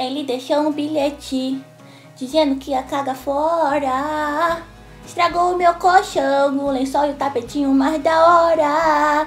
Ele deixou um bilhete dizendo que ia cagar fora. Estragou o meu colchão, o lençol e o tapetinho mais da hora.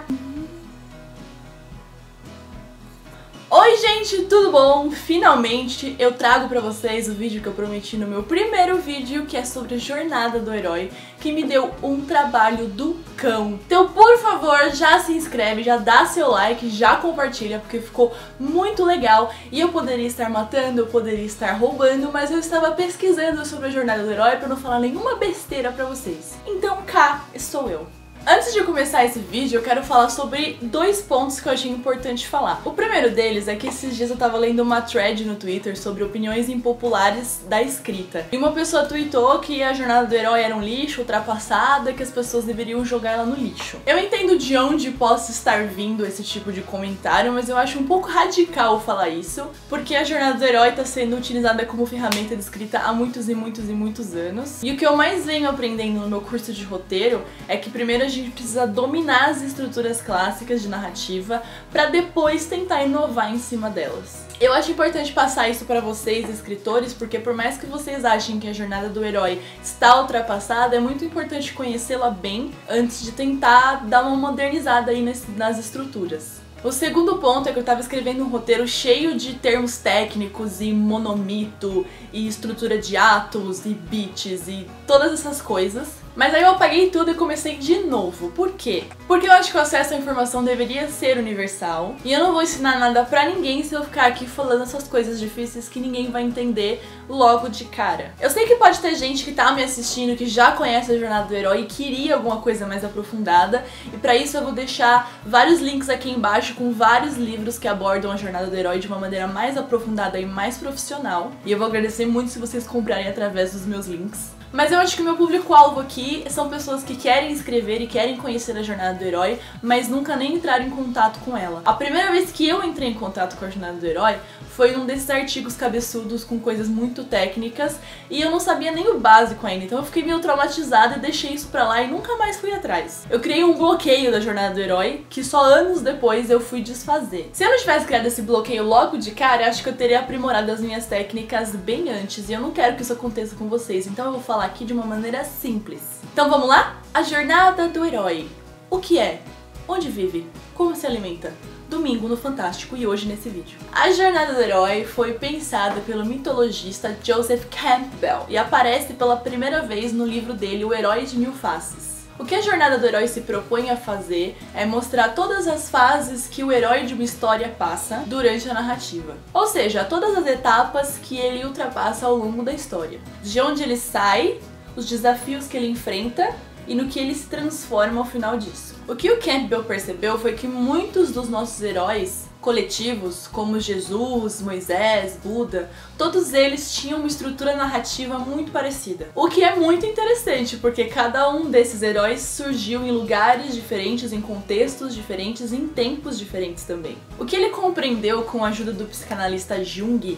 Oi gente, tudo bom? Finalmente eu trago pra vocês o vídeo que eu prometi no meu primeiro vídeo, que é sobre a jornada do herói, que me deu um trabalho do cão. Então, por favor, já se inscreve, já dá seu like, já compartilha, porque ficou muito legal. E eu poderia estar matando, eu poderia estar roubando, mas eu estava pesquisando sobre a jornada do herói pra não falar nenhuma besteira pra vocês. Então cá estou eu. Antes de começar esse vídeo, eu quero falar sobre dois pontos que eu achei importante falar. O primeiro deles é que esses dias eu tava lendo uma thread no Twitter sobre opiniões impopulares da escrita. E uma pessoa tweetou que a jornada do herói era um lixo, ultrapassada, que as pessoas deveriam jogar ela no lixo. Eu entendo de onde possa estar vindo esse tipo de comentário, mas eu acho um pouco radical falar isso, porque a jornada do herói tá sendo utilizada como ferramenta de escrita há muitos e muitos e muitos anos. E o que eu mais venho aprendendo no meu curso de roteiro é que primeiro a gente precisa dominar as estruturas clássicas de narrativa para depois tentar inovar em cima delas. Eu acho importante passar isso para vocês, escritores, porque por mais que vocês achem que a jornada do herói está ultrapassada, é muito importante conhecê-la bem antes de tentar dar uma modernizada aí nas estruturas. O segundo ponto é que eu tava escrevendo um roteiro cheio de termos técnicos e monomito e estrutura de atos e beats e todas essas coisas. Mas aí eu apaguei tudo e comecei de novo. Por quê? Porque eu acho que o acesso à informação deveria ser universal e eu não vou ensinar nada pra ninguém se eu ficar aqui falando essas coisas difíceis que ninguém vai entender logo de cara. Eu sei que pode ter gente que tá me assistindo que já conhece a jornada do herói e queria alguma coisa mais aprofundada, e pra isso eu vou deixar vários links aqui embaixo com vários livros que abordam a jornada do herói de uma maneira mais aprofundada e mais profissional, e eu vou agradecer muito se vocês comprarem através dos meus links. Mas eu acho que o meu público-alvo aqui são pessoas que querem escrever e querem conhecer a jornada do herói, mas nunca nem entraram em contato com ela. A primeira vez que eu entrei em contato com a jornada do herói foi num desses artigos cabeçudos com coisas muito técnicas e eu não sabia nem o básico ainda, então eu fiquei meio traumatizada e deixei isso pra lá e nunca mais fui atrás. Eu criei um bloqueio da jornada do herói que só anos depois eu fui desfazer. Se eu não tivesse criado esse bloqueio logo de cara, eu acho que eu teria aprimorado as minhas técnicas bem antes e eu não quero que isso aconteça com vocês, então eu vou falar aqui de uma maneira simples. Então vamos lá? A jornada do herói. O que é? Onde vive? Como se alimenta? Domingo no Fantástico e hoje nesse vídeo. A jornada do herói foi pensada pelo mitologista Joseph Campbell e aparece pela primeira vez no livro dele O Herói de Mil Faces. O que a jornada do herói se propõe a fazer é mostrar todas as fases que o herói de uma história passa durante a narrativa. Ou seja, todas as etapas que ele ultrapassa ao longo da história. De onde ele sai, os desafios que ele enfrenta e no que ele se transforma ao final disso. O que o Campbell percebeu foi que muitos dos nossos heróis coletivos, como Jesus, Moisés, Buda, todos eles tinham uma estrutura narrativa muito parecida. O que é muito interessante, porque cada um desses heróis surgiu em lugares diferentes, em contextos diferentes, em tempos diferentes também. O que ele compreendeu com a ajuda do psicanalista Jung,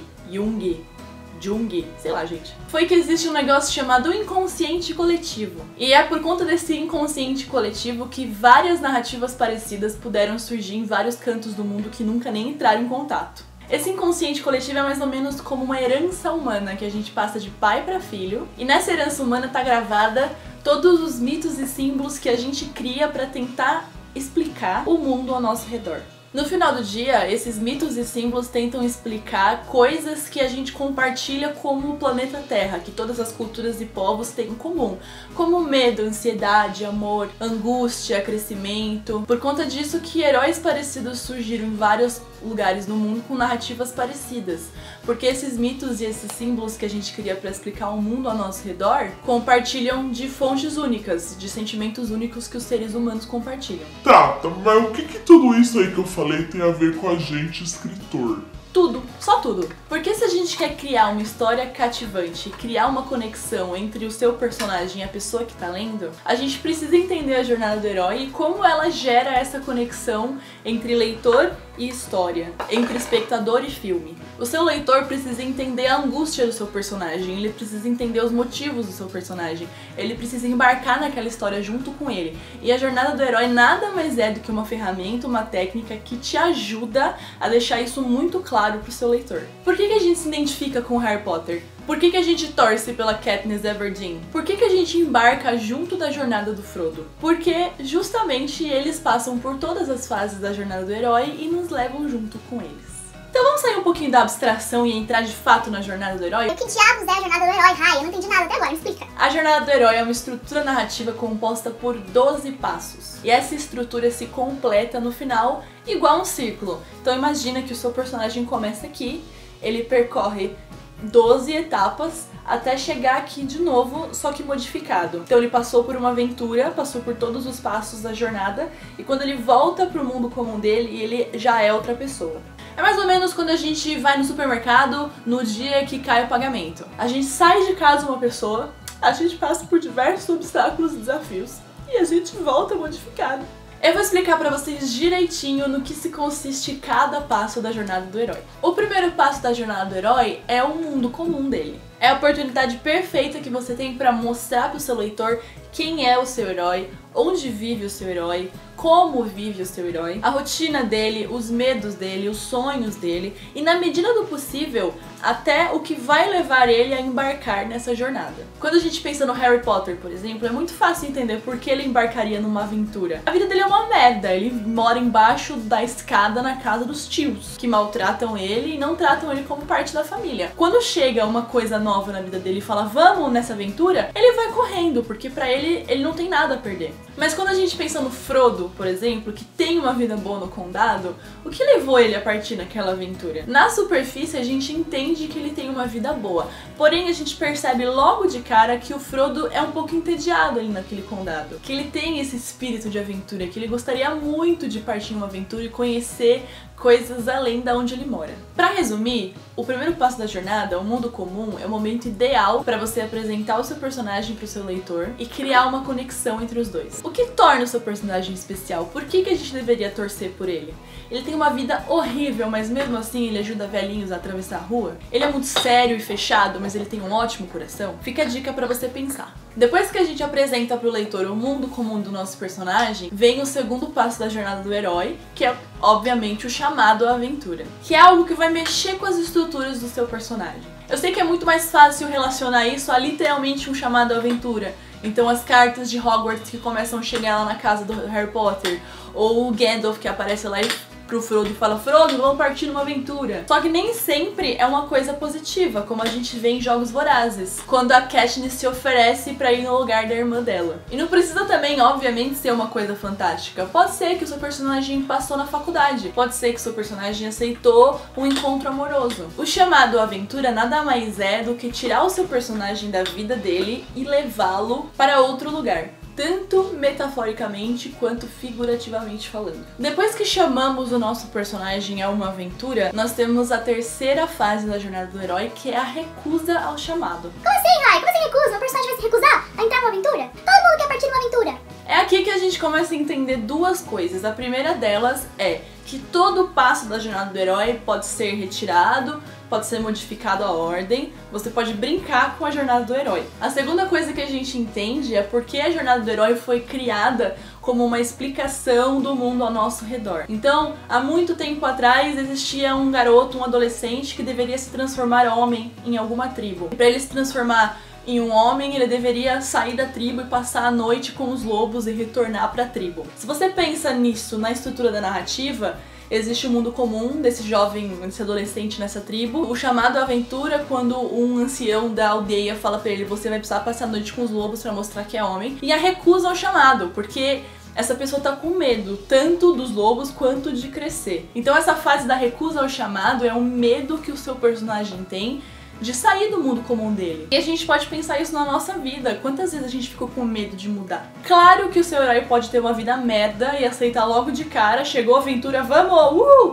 sei lá, gente, foi que existe um negócio chamado inconsciente coletivo. E é por conta desse inconsciente coletivo que várias narrativas parecidas puderam surgir em vários cantos do mundo que nunca nem entraram em contato. Esse inconsciente coletivo é mais ou menos como uma herança humana que a gente passa de pai para filho, e nessa herança humana tá gravada todos os mitos e símbolos que a gente cria para tentar explicar o mundo ao nosso redor. No final do dia, esses mitos e símbolos tentam explicar coisas que a gente compartilha como o planeta Terra, que todas as culturas e povos têm em comum, como medo, ansiedade, amor, angústia, crescimento. Por conta disso que heróis parecidos surgiram em vários lugares no mundo com narrativas parecidas, porque esses mitos e esses símbolos que a gente cria para explicar o mundo ao nosso redor compartilham de fontes únicas, de sentimentos únicos que os seres humanos compartilham. Tá, mas o que tudo isso aí que eu falei tem a ver com a gente, escritor? Tudo, só tudo. Porque se a gente quer criar uma história cativante, criar uma conexão entre o seu personagem e a pessoa que tá lendo, a gente precisa entender a jornada do herói e como ela gera essa conexão entre leitor e história, entre espectador e filme. O seu leitor precisa entender a angústia do seu personagem, ele precisa entender os motivos do seu personagem, ele precisa embarcar naquela história junto com ele. E a jornada do herói nada mais é do que uma ferramenta, uma técnica que te ajuda a deixar isso muito claro pro seu leitor. Por que a gente se identifica com Harry Potter? Por que a gente torce pela Katniss Everdeen? Por que a gente embarca junto da jornada do Frodo? Porque justamente eles passam por todas as fases da jornada do herói e nos levam junto com eles. Então vamos sair um pouquinho da abstração e entrar de fato na jornada do herói? O que diabos é a jornada do herói, Rai? Eu não entendi nada até agora, me explica. A jornada do herói é uma estrutura narrativa composta por 12 passos. E essa estrutura se completa no final igual um círculo. Então imagina que o seu personagem começa aqui, ele percorre 12 etapas até chegar aqui de novo, só que modificado. Então ele passou por uma aventura, passou por todos os passos da jornada, e quando ele volta pro mundo comum dele, ele já é outra pessoa. É mais ou menos quando a gente vai no supermercado no dia que cai o pagamento. A gente sai de casa uma pessoa, a gente passa por diversos obstáculos e desafios, e a gente volta modificado. Eu vou explicar pra vocês direitinho no que se consiste cada passo da jornada do herói. O primeiro passo da jornada do herói é o mundo comum dele. É a oportunidade perfeita que você tem pra mostrar pro seu leitor quem é o seu herói, onde vive o seu herói, como vive o seu herói, a rotina dele, os medos dele, os sonhos dele e, na medida do possível, até o que vai levar ele a embarcar nessa jornada. Quando a gente pensa no Harry Potter, por exemplo, é muito fácil entender por que ele embarcaria numa aventura. A vida dele é uma merda, ele mora embaixo da escada na casa dos tios, que maltratam ele e não tratam ele como parte da família. Quando chega uma coisa nova na vida dele e fala, vamos nessa aventura, ele vai correndo, porque pra ele não tem nada a perder. Mas quando a gente pensa no Frodo, por exemplo, que tem uma vida boa no condado, o que levou ele a partir naquela aventura? Na superfície a gente entende que ele tem uma vida boa, porém a gente percebe logo de cara que o Frodo é um pouco entediado ali naquele condado, que ele tem esse espírito de aventura, que ele gostaria muito de partir em uma aventura e conhecer coisas além da onde ele mora. Pra resumir, o primeiro passo da jornada, o mundo comum, é o momento ideal pra você apresentar o seu personagem pro seu leitor e criar uma conexão entre os dois. O que torna o seu personagem especial? Por que a gente deveria torcer por ele? Ele tem uma vida horrível, mas mesmo assim ele ajuda velhinhos a atravessar a rua? Ele é muito sério e fechado, mas ele tem um ótimo coração? Fica a dica pra você pensar. Depois que a gente apresenta pro leitor o mundo comum do nosso personagem, vem o segundo passo da jornada do herói, que é, obviamente, o chamado à aventura, que é algo que vai mexer com as estruturas do seu personagem. Eu sei que é muito mais fácil relacionar isso a literalmente um chamado à aventura. Então as cartas de Hogwarts que começam a chegar lá na casa do Harry Potter, ou o Gandalf que aparece lá pro Frodo e fala, Frodo, vamos partir numa aventura. Só que nem sempre é uma coisa positiva, como a gente vê em Jogos Vorazes, quando a Katniss se oferece pra ir no lugar da irmã dela. E não precisa também, obviamente, ser uma coisa fantástica. Pode ser que o seu personagem passou na faculdade, pode ser que o seu personagem aceitou um encontro amoroso. O chamado à aventura nada mais é do que tirar o seu personagem da vida dele e levá-lo para outro lugar, tanto metaforicamente quanto figurativamente falando. Depois que chamamos o nosso personagem a uma aventura, nós temos a terceira fase da jornada do herói, que é a recusa ao chamado. Como assim, Rai? Como assim recusa? Meu personagem vai se recusar a entrar numa aventura? Todo mundo quer partir numa aventura. É aqui que a gente começa a entender duas coisas. A primeira delas é que todo passo da jornada do herói pode ser retirado, pode ser modificado a ordem, você pode brincar com a jornada do herói. A segunda coisa que a gente entende é porque a jornada do herói foi criada como uma explicação do mundo ao nosso redor. Então, há muito tempo atrás existia um garoto, um adolescente que deveria se transformar homem em alguma tribo. E para ele se transformar em um homem, ele deveria sair da tribo e passar a noite com os lobos e retornar para a tribo. Se você pensa nisso na estrutura da narrativa, existe o mundo comum desse jovem, desse adolescente nessa tribo. O chamado à aventura, quando um ancião da aldeia fala pra ele, você vai precisar passar a noite com os lobos pra mostrar que é homem. E a recusa ao chamado, porque essa pessoa tá com medo, tanto dos lobos quanto de crescer. Então essa fase da recusa ao chamado é um medo que o seu personagem tem de sair do mundo comum dele. E a gente pode pensar isso na nossa vida. Quantas vezes a gente ficou com medo de mudar? Claro que o seu herói pode ter uma vida merda e aceitar logo de cara, chegou a aventura, vamos!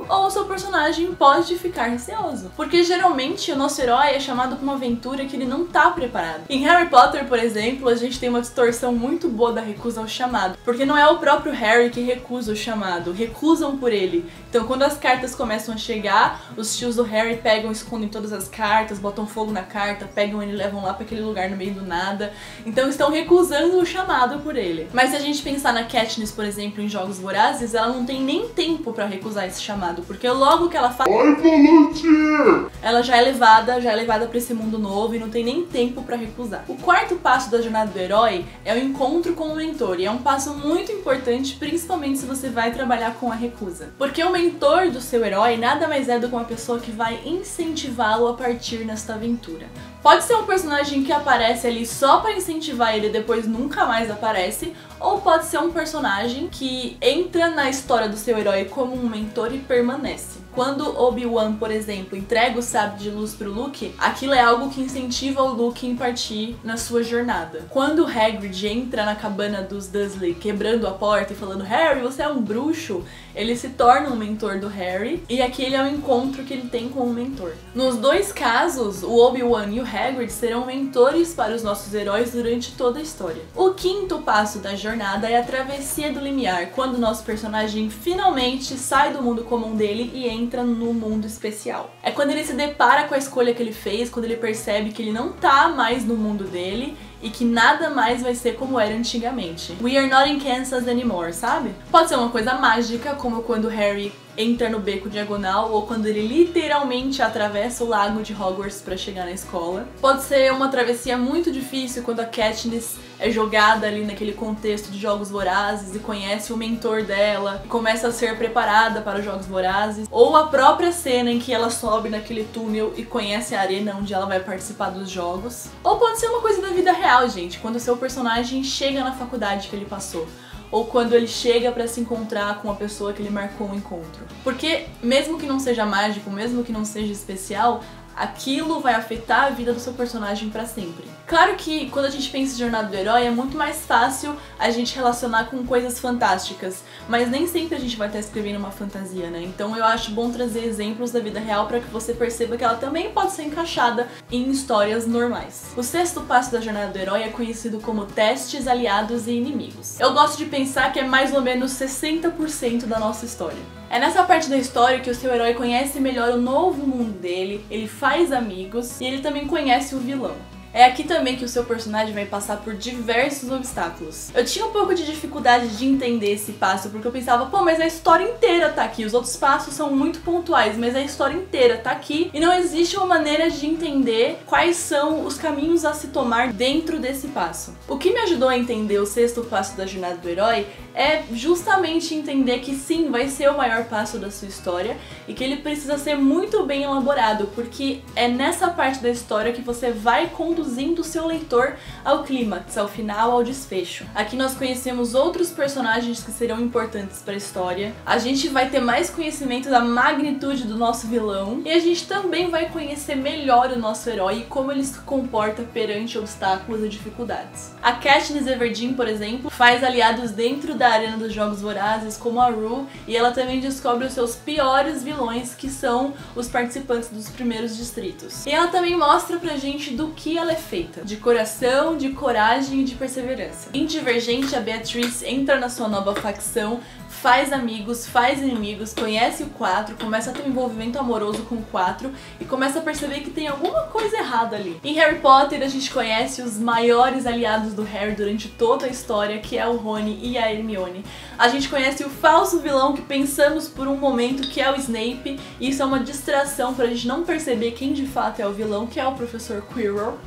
Ou o seu personagem pode ficar receoso. Porque geralmente o nosso herói é chamado pra uma aventura que ele não tá preparado. Em Harry Potter, por exemplo, a gente tem uma distorção muito boa da recusa ao chamado. Porque não é o próprio Harry que recusa o chamado, recusam por ele. Então quando as cartas começam a chegar, os tios do Harry pegam e escondem todas as cartas, botam fogo na carta, pegam ele e levam lá pra aquele lugar no meio do nada. Então estão recusando o chamado por ele. Mas se a gente pensar na Katniss, por exemplo, em Jogos Vorazes, ela não tem nem tempo pra recusar esse chamado, porque logo que ela fala, Oi, Volunteer! ela já é levada pra esse mundo novo e não tem nem tempo pra recusar. O quarto passo da jornada do herói é o encontro com o mentor, e é um passo muito importante, principalmente se você vai trabalhar com a recusa. Porque o mentor do seu herói nada mais é do que uma pessoa que vai incentivá-lo a partir nesta aventura. Pode ser um personagem que aparece ali só pra incentivar ele e depois nunca mais aparece, ou pode ser um personagem que entra na história do seu herói como um mentor e permanece. Quando Obi-Wan, por exemplo, entrega o sábio de luz pro Luke, aquilo é algo que incentiva o Luke em partir na sua jornada. Quando o Hagrid entra na cabana dos Dursley, quebrando a porta e falando Harry, você é um bruxo, ele se torna um mentor do Harry, e aquele é o encontro que ele tem com o mentor. Nos dois casos, o Obi-Wan e o Hagrid serão mentores para os nossos heróis durante toda a história. O quinto passo da jornada é a travessia do limiar, quando o nosso personagem finalmente sai do mundo comum dele e entra no mundo especial. É quando ele se depara com a escolha que ele fez, quando ele percebe que ele não tá mais no mundo dele e que nada mais vai ser como era antigamente. We are not in Kansas anymore, sabe? Pode ser uma coisa mágica, como quando Harry entra no beco diagonal, ou quando ele literalmente atravessa o lago de Hogwarts pra chegar na escola. Pode ser uma travessia muito difícil, quando a Katniss é jogada ali naquele contexto de Jogos Vorazes e conhece o mentor dela, e começa a ser preparada para os Jogos Vorazes. Ou a própria cena em que ela sobe naquele túnel e conhece a arena onde ela vai participar dos jogos. Ou pode ser uma coisa da vida real, gente, quando o seu personagem chega na faculdade que ele passou. Ou quando ele chega pra se encontrar com a pessoa que ele marcou um encontro. Porque mesmo que não seja mágico, mesmo que não seja especial, aquilo vai afetar a vida do seu personagem pra sempre. Claro que quando a gente pensa em jornada do herói é muito mais fácil a gente relacionar com coisas fantásticas, mas nem sempre a gente vai estar escrevendo uma fantasia, né? Então eu acho bom trazer exemplos da vida real pra que você perceba que ela também pode ser encaixada em histórias normais. O sexto passo da jornada do herói é conhecido como testes, aliados e inimigos. Eu gosto de pensar que é mais ou menos 60% da nossa história. É nessa parte da história que o seu herói conhece melhor o novo mundo dele, ele faz amigos e ele também conhece o vilão. É aqui também que o seu personagem vai passar por diversos obstáculos. Eu tinha um pouco de dificuldade de entender esse passo, porque eu pensava, pô, mas a história inteira tá aqui, os outros passos são muito pontuais, mas a história inteira tá aqui e não existe uma maneira de entender quais são os caminhos a se tomar dentro desse passo. O que me ajudou a entender o sexto passo da jornada do herói é justamente entender que sim, vai ser o maior passo da sua história e que ele precisa ser muito bem elaborado, porque é nessa parte da história que você vai conduzindo o seu leitor ao clímax, ao final, ao desfecho. Aqui nós conhecemos outros personagens que serão importantes para a história, a gente vai ter mais conhecimento da magnitude do nosso vilão e a gente também vai conhecer melhor o nosso herói e como ele se comporta perante obstáculos e dificuldades. A Katniss Everdeen, por exemplo, faz aliados dentro da arena dos Jogos Vorazes, como a Rue, e ela também descobre os seus piores vilões, que são os participantes dos primeiros distritos. E ela também mostra pra gente do que ela é feita, de coração, de coragem e de perseverança. Em Divergente, a Beatriz entra na sua nova facção, faz amigos, faz inimigos, conhece o 4, começa a ter um envolvimento amoroso com o 4 e começa a perceber que tem alguma coisa errada ali. Em Harry Potter, a gente conhece os maiores aliados do Harry durante toda a história, que é o Rony e a Hermione. A gente conhece o falso vilão que pensamos por um momento que é o Snape, e isso é uma distração pra gente não perceber quem de fato é o vilão, que é o professor Quirrell.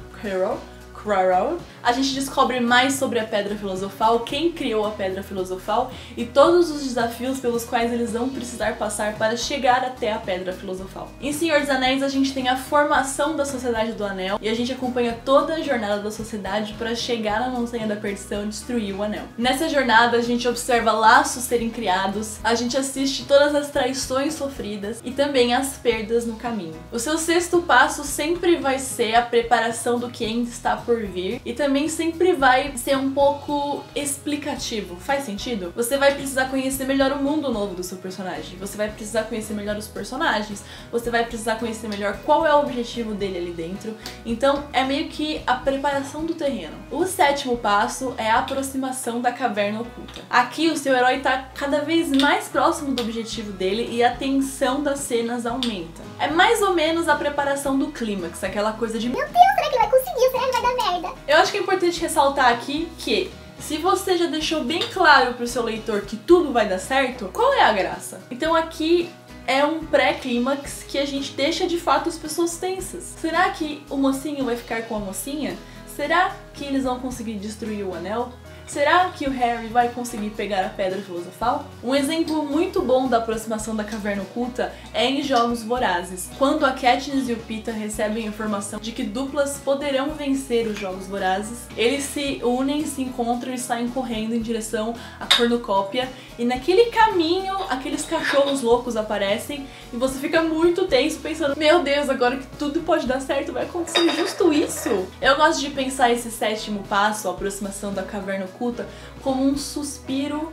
Quirrell. A gente descobre mais sobre a Pedra Filosofal, quem criou a Pedra Filosofal e todos os desafios pelos quais eles vão precisar passar para chegar até a Pedra Filosofal. Em Senhor dos Anéis a gente tem a formação da Sociedade do Anel e a gente acompanha toda a jornada da sociedade para chegar na Montanha da Perdição e destruir o Anel. Nessa jornada a gente observa laços serem criados, a gente assiste todas as traições sofridas e também as perdas no caminho. O seu sexto passo sempre vai ser a preparação do que ainda está por vir e também sempre vai ser um pouco explicativo. Faz sentido? Você vai precisar conhecer melhor o mundo novo do seu personagem, você vai precisar conhecer melhor os personagens, você vai precisar conhecer melhor qual é o objetivo dele ali dentro. Então é meio que a preparação do terreno. O sétimo passo é a aproximação da Caverna Oculta. Aqui o seu herói está cada vez mais próximo do objetivo dele e a tensão das cenas aumenta. É mais ou menos a preparação do clímax, aquela coisa de Meu Deus, será que ele vai conseguir? Será que vai dar merda? Eu acho que é importante ressaltar aqui que se você já deixou bem claro pro seu leitor que tudo vai dar certo, qual é a graça? Então aqui é um pré-clímax que a gente deixa de fato as pessoas tensas. Será que o mocinho vai ficar com a mocinha? Será que eles vão conseguir destruir o anel? Será que o Harry vai conseguir pegar a Pedra Filosofal? Um exemplo muito bom da aproximação da Caverna Oculta é em Jogos Vorazes, quando a Katniss e o Peeta recebem a informação de que duplas poderão vencer os Jogos Vorazes. Eles se unem, se encontram e saem correndo em direção à cornucópia, e naquele caminho aqueles cachorros loucos aparecem e você fica muito tenso pensando, meu Deus, agora que tudo pode dar certo, vai acontecer justo isso? Eu gosto de pensar esse sétimo passo, a aproximação da Caverna Oculta, como um suspiro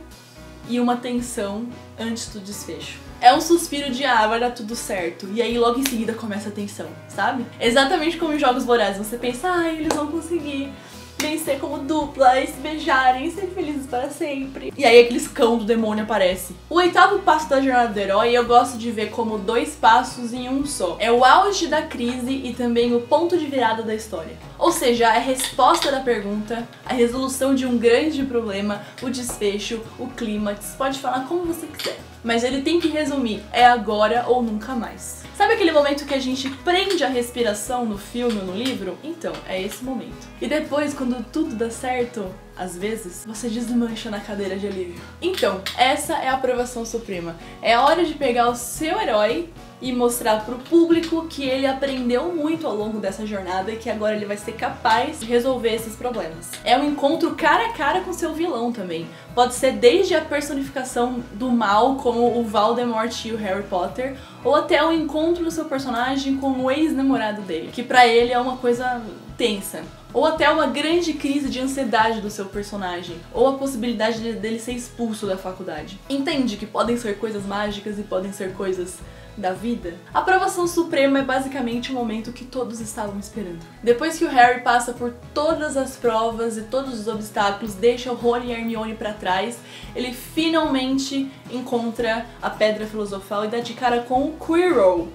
e uma tensão antes do desfecho. É um suspiro de vai dar tudo certo, e aí logo em seguida começa a tensão, sabe? Exatamente como em Jogos Vorazes, você pensa, eles vão conseguir vencer como dupla, e se beijarem, e ser felizes para sempre. E aí aqueles cão do demônio aparece. O oitavo passo da jornada do herói eu gosto de ver como 2 passos em um só. É o auge da crise e também o ponto de virada da história. Ou seja, a resposta da pergunta, a resolução de um grande problema, o desfecho, o clímax, pode falar como você quiser. Mas ele tem que resumir, é agora ou nunca mais. Sabe aquele momento que a gente prende a respiração no filme ou no livro? Então, é esse momento. E depois, quando tudo dá certo, às vezes, você desmancha na cadeira de alívio. Então, essa é a aprovação suprema. É a hora de pegar o seu herói e mostrar pro público que ele aprendeu muito ao longo dessa jornada e que agora ele vai ser capaz de resolver esses problemas. É um encontro cara a cara com seu vilão também. Pode ser desde a personificação do mal, como o Voldemort e o Harry Potter, ou até o encontro do seu personagem com o ex-namorado dele, que pra ele é uma coisa tensa. Ou até uma grande crise de ansiedade do seu personagem, ou a possibilidade dele ser expulso da faculdade. Entende que podem ser coisas mágicas e podem ser coisas da vida? A aprovação suprema é basicamente o momento que todos estavam esperando. Depois que o Harry passa por todas as provas e todos os obstáculos, deixa o Rony e a Hermione pra trás, ele finalmente encontra a Pedra Filosofal e dá de cara com o Quirrell,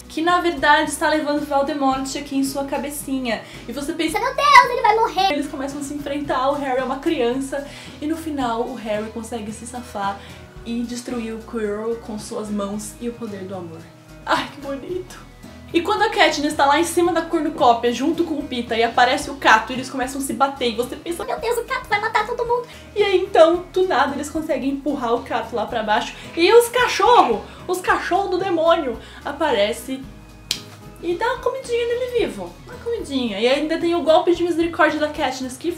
que na verdade está levando Voldemort aqui em sua cabecinha. E você pensa, Meu Deus, ele vai morrer! eles começam a se enfrentar, o Harry é uma criança, e no final o Harry consegue se safar e destruir o Quirrell com suas mãos e o poder do amor. Ai, que bonito! E quando a Katniss está lá em cima da cornucópia junto com o Peeta e aparece o Cato e eles começam a se bater e você pensa, Meu Deus, o Cato vai matar todo mundo! e aí então, do nada, eles conseguem empurrar o Cato lá pra baixo e os cachorros do demônio aparecem e dá uma comidinha nele vivo, uma comidinha. E ainda tem o golpe de misericórdia da Katniss que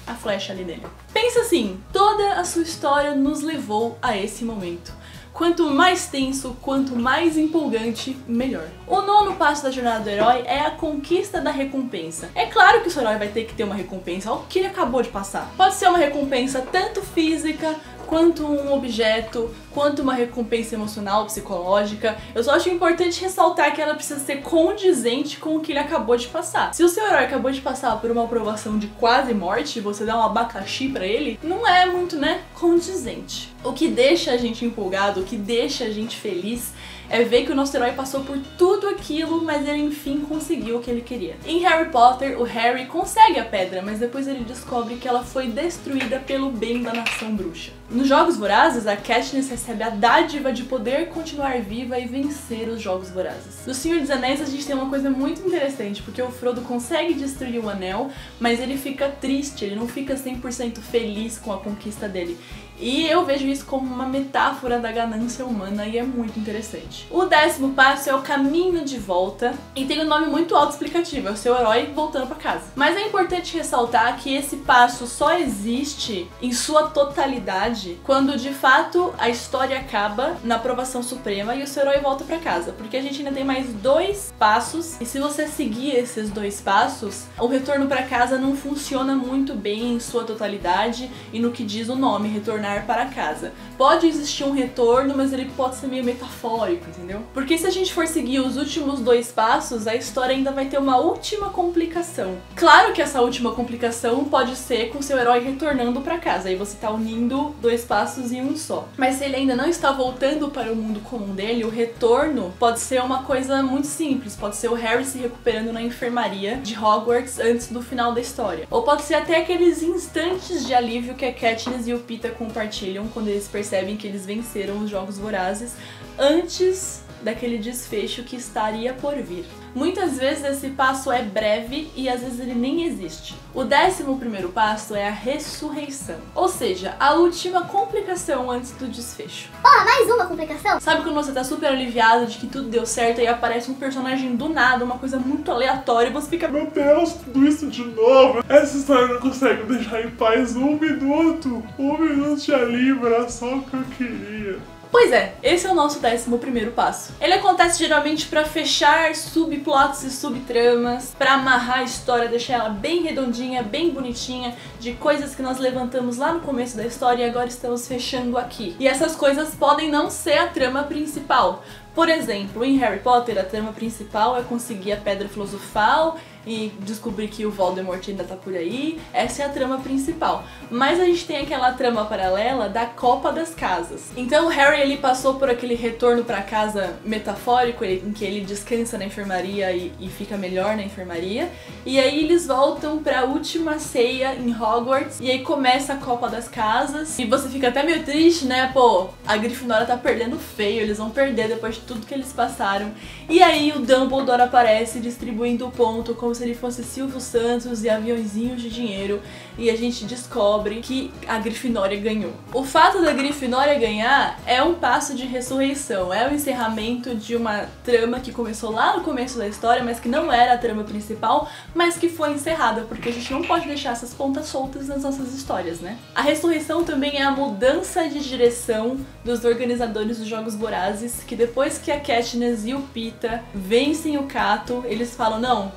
a flecha ali nele. Pensa assim, toda a sua história nos levou a esse momento. Quanto mais tenso, quanto mais empolgante, melhor. O 9º passo da jornada do herói é a conquista da recompensa. É claro que o seu herói vai ter que ter uma recompensa ao que ele acabou de passar. Pode ser uma recompensa tanto física, quanto um objeto, quanto uma recompensa emocional, psicológica. Eu só acho importante ressaltar que ela precisa ser condizente com o que ele acabou de passar. Se o seu herói acabou de passar por uma aprovação de quase morte e você dá um abacaxi pra ele, não é muito, condizente. O que deixa a gente empolgado, o que deixa a gente feliz é ver que o nosso herói passou por tudo aquilo, mas ele enfim conseguiu o que ele queria. Em Harry Potter, o Harry consegue a pedra, mas depois ele descobre que ela foi destruída pelo bem da nação bruxa. Nos Jogos Vorazes, a Katniss recebe a dádiva de poder continuar viva e vencer os Jogos Vorazes. No Senhor dos Anéis, a gente tem uma coisa muito interessante, porque o Frodo consegue destruir o anel, mas ele fica triste, ele não fica 100% feliz com a conquista dele. E eu vejo isso como uma metáfora da ganância humana e é muito interessante. O 10º passo é o caminho de volta e tem um nome muito autoexplicativo, é o seu herói voltando pra casa. Mas é importante ressaltar que esse passo só existe em sua totalidade quando de fato a história acaba na aprovação suprema e o seu herói volta pra casa, porque a gente ainda tem mais 2 passos e se você seguir esses 2 passos, o retorno pra casa não funciona muito bem em sua totalidade e no que diz o nome, retornar para casa. Pode existir um retorno, mas ele pode ser meio metafórico, entendeu? Porque se a gente for seguir os últimos 2 passos, a história ainda vai ter uma última complicação. Claro que essa última complicação pode ser com seu herói retornando para casa, aí você tá unindo 2 passos em um só. Mas se ele ainda não está voltando para o mundo comum dele, o retorno pode ser uma coisa muito simples, pode ser o Harry se recuperando na enfermaria de Hogwarts antes do final da história. Ou pode ser até aqueles instantes de alívio que a Katniss e o Peeta compartilham quando eles percebem que eles venceram os Jogos Vorazes antes daquele desfecho que estaria por vir. Muitas vezes esse passo é breve e às vezes ele nem existe. O 11º passo é a ressurreição, ou seja, a última complicação antes do desfecho. Mais uma complicação? Sabe quando você tá super aliviado de que tudo deu certo e aparece um personagem do nada, uma coisa muito aleatória e você fica: meu Deus, tudo isso de novo. Essa história não consegue me deixar em paz um minuto. Um minuto de alívio era só o que eu queria. Pois é, esse é o nosso 11º passo. Ele acontece geralmente pra fechar subplots e subtramas, pra amarrar a história, deixar ela bem redondinha, bem bonitinha, de coisas que nós levantamos lá no começo da história e agora estamos fechando aqui. E essas coisas podem não ser a trama principal. Por exemplo, em Harry Potter, a trama principal é conseguir a Pedra Filosofal e descobrir que o Voldemort ainda tá por aí. Essa é a trama principal. Mas a gente tem aquela trama paralela da Copa das Casas. Então o Harry, ele passou por aquele retorno pra casa metafórico, em que ele descansa na enfermaria e fica melhor na enfermaria. E aí eles voltam pra última ceia em Hogwarts e aí começa a Copa das Casas. E você fica até meio triste, né? Pô, a Grifinória tá perdendo feio, eles vão perder depois de tudo que eles passaram. E aí o Dumbledore aparece distribuindo o ponto como se ele fosse Silvio Santos e aviãozinhos de dinheiro, e a gente descobre que a Grifinória ganhou. O fato da Grifinória ganhar é um passo de ressurreição, é o encerramento de uma trama que começou lá no começo da história, mas que não era a trama principal, mas que foi encerrada, porque a gente não pode deixar essas pontas soltas nas nossas histórias, né? A ressurreição também é a mudança de direção dos organizadores dos Jogos Vorazes, que depois que a Katniss e o Peeta vencem o Cato, eles falam: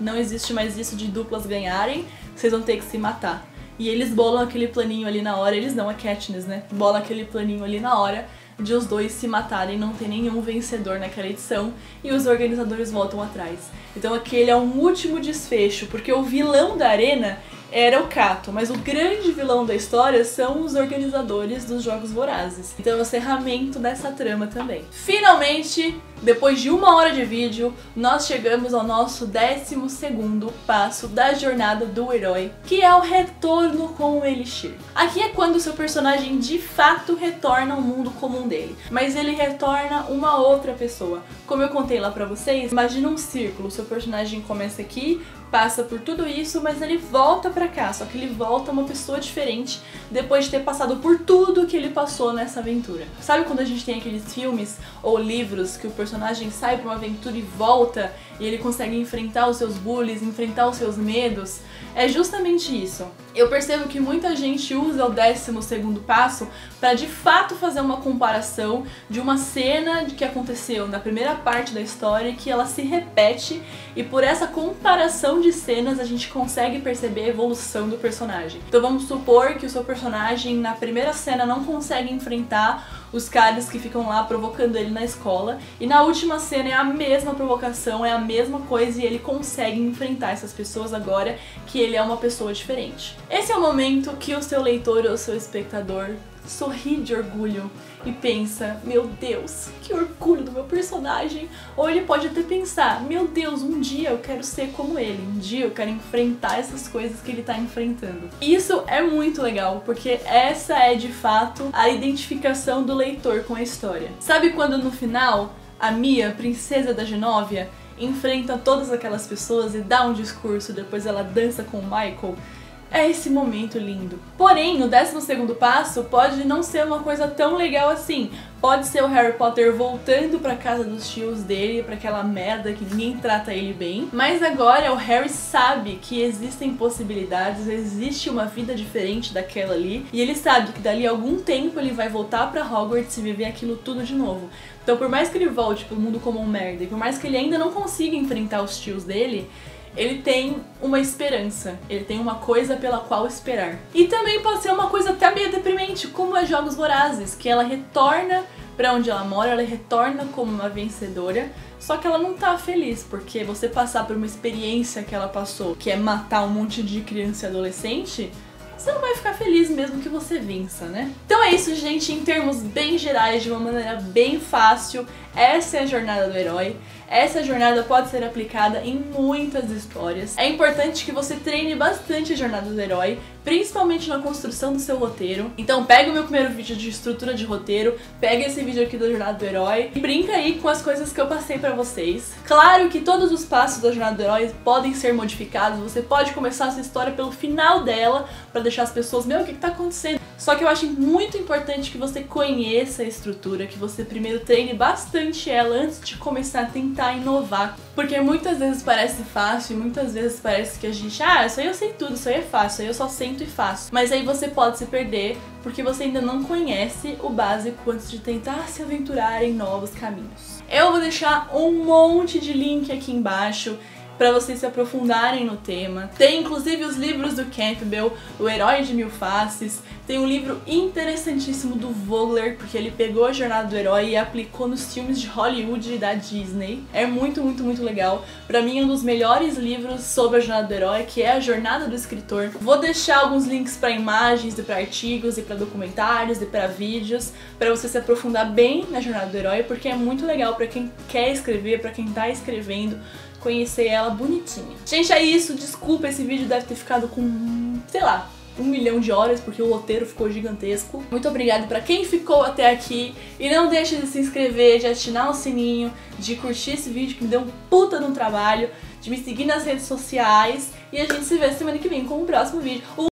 não existe mais isso de duplas ganharem, vocês vão ter que se matar. E eles bolam aquele planinho ali na hora, eles não, a Katniss, né? Bolam aquele planinho ali na hora de os dois se matarem, não ter nenhum vencedor naquela edição, e os organizadores voltam atrás. Então aquele é um último desfecho, porque o vilão da arena era o Cato, mas o grande vilão da história são os organizadores dos Jogos Vorazes. Então é o encerramento dessa trama também. Finalmente, depois de 1 hora de vídeo, nós chegamos ao nosso 12º passo da jornada do herói, que é o retorno com o Elixir. Aqui é quando o seu personagem de fato retorna ao mundo comum dele, mas ele retorna uma outra pessoa. Como eu contei lá pra vocês, imagina um círculo, o seu personagem começa aqui, passa por tudo isso, mas ele volta pra cá, só que ele volta uma pessoa diferente depois de ter passado por tudo que ele passou nessa aventura. Sabe quando a gente tem aqueles filmes ou livros que o personagem sai pra uma aventura e volta e ele consegue enfrentar os seus bullies, enfrentar os seus medos? É justamente isso. Eu percebo que muita gente usa o 12º passo para de fato fazer uma comparação de uma cena que aconteceu na primeira parte da história, que ela se repete, e por essa comparação de cenas a gente consegue perceber a evolução do personagem. Então vamos supor que o seu personagem na primeira cena não consegue enfrentar os caras que ficam lá provocando ele na escola, e na última cena é a mesma provocação, é a mesma coisa, e ele consegue enfrentar essas pessoas agora que ele é uma pessoa diferente. Esse é o momento que o seu leitor ou o seu espectador sorri de orgulho e pensa, meu Deus, que orgulho do meu personagem. Ou ele pode até pensar, meu Deus, um dia eu quero ser como ele, um dia eu quero enfrentar essas coisas que ele tá enfrentando. Isso é muito legal, porque essa é de fato a identificação do leitor com a história. Sabe quando no final a Mia, princesa da Genóvia, enfrenta todas aquelas pessoas e dá um discurso, depois ela dança com o Michael? É esse momento lindo. Porém, o 12º passo pode não ser uma coisa tão legal assim. Pode ser o Harry Potter voltando pra casa dos tios dele, pra aquela merda que ninguém trata ele bem. Mas agora o Harry sabe que existem possibilidades, existe uma vida diferente daquela ali. E ele sabe que dali a algum tempo ele vai voltar pra Hogwarts e viver aquilo tudo de novo. Então por mais que ele volte pro mundo como um merda, e por mais que ele ainda não consiga enfrentar os tios dele, ele tem uma esperança, ele tem uma coisa pela qual esperar. E também pode ser uma coisa até meio deprimente, como é Jogos Vorazes, que ela retorna pra onde ela mora, ela retorna como uma vencedora, só que ela não tá feliz, porque você passar por uma experiência que ela passou, que é matar um monte de criança e adolescente, você não vai ficar feliz mesmo que você vença, né? Então é isso, gente, em termos bem gerais, de uma maneira bem fácil, essa é a jornada do herói. Essa jornada pode ser aplicada em muitas histórias. É importante que você treine bastante a jornada do herói, principalmente na construção do seu roteiro. Então pega o meu primeiro vídeo de estrutura de roteiro, pega esse vídeo aqui da jornada do herói e brinca aí com as coisas que eu passei pra vocês. Claro que todos os passos da jornada do herói podem ser modificados, você pode começar essa história pelo final dela, pra deixar as pessoas, meu, o que tá acontecendo? Só que eu acho muito importante que você conheça a estrutura, que você primeiro treine bastante ela antes de começar a tentar inovar. Porque muitas vezes parece fácil e muitas vezes parece que a gente, isso aí eu sei tudo, isso aí é fácil, isso aí eu só sento e faço. Mas aí você pode se perder porque você ainda não conhece o básico antes de tentar se aventurar em novos caminhos. Eu vou deixar um monte de link aqui embaixo para vocês se aprofundarem no tema. Tem inclusive os livros do Campbell, O Herói de Mil Faces. Tem um livro interessantíssimo do Vogler, porque ele pegou a jornada do herói e aplicou nos filmes de Hollywood e da Disney. É muito, muito, muito legal. Pra mim é um dos melhores livros sobre a jornada do herói, que é A Jornada do Escritor. Vou deixar alguns links para imagens e para artigos e para documentários e para vídeos, para você se aprofundar bem na jornada do herói, porque é muito legal para quem quer escrever, para quem tá escrevendo, conhecer ela bonitinha. Gente, é isso. Desculpa, esse vídeo deve ter ficado com, sei lá, 1 milhão de horas, porque o roteiro ficou gigantesco. Muito obrigada pra quem ficou até aqui. E não deixe de se inscrever, de ativar o sininho, de curtir esse vídeo que me deu um puta no trabalho, de me seguir nas redes sociais. E a gente se vê semana que vem com o próximo vídeo. O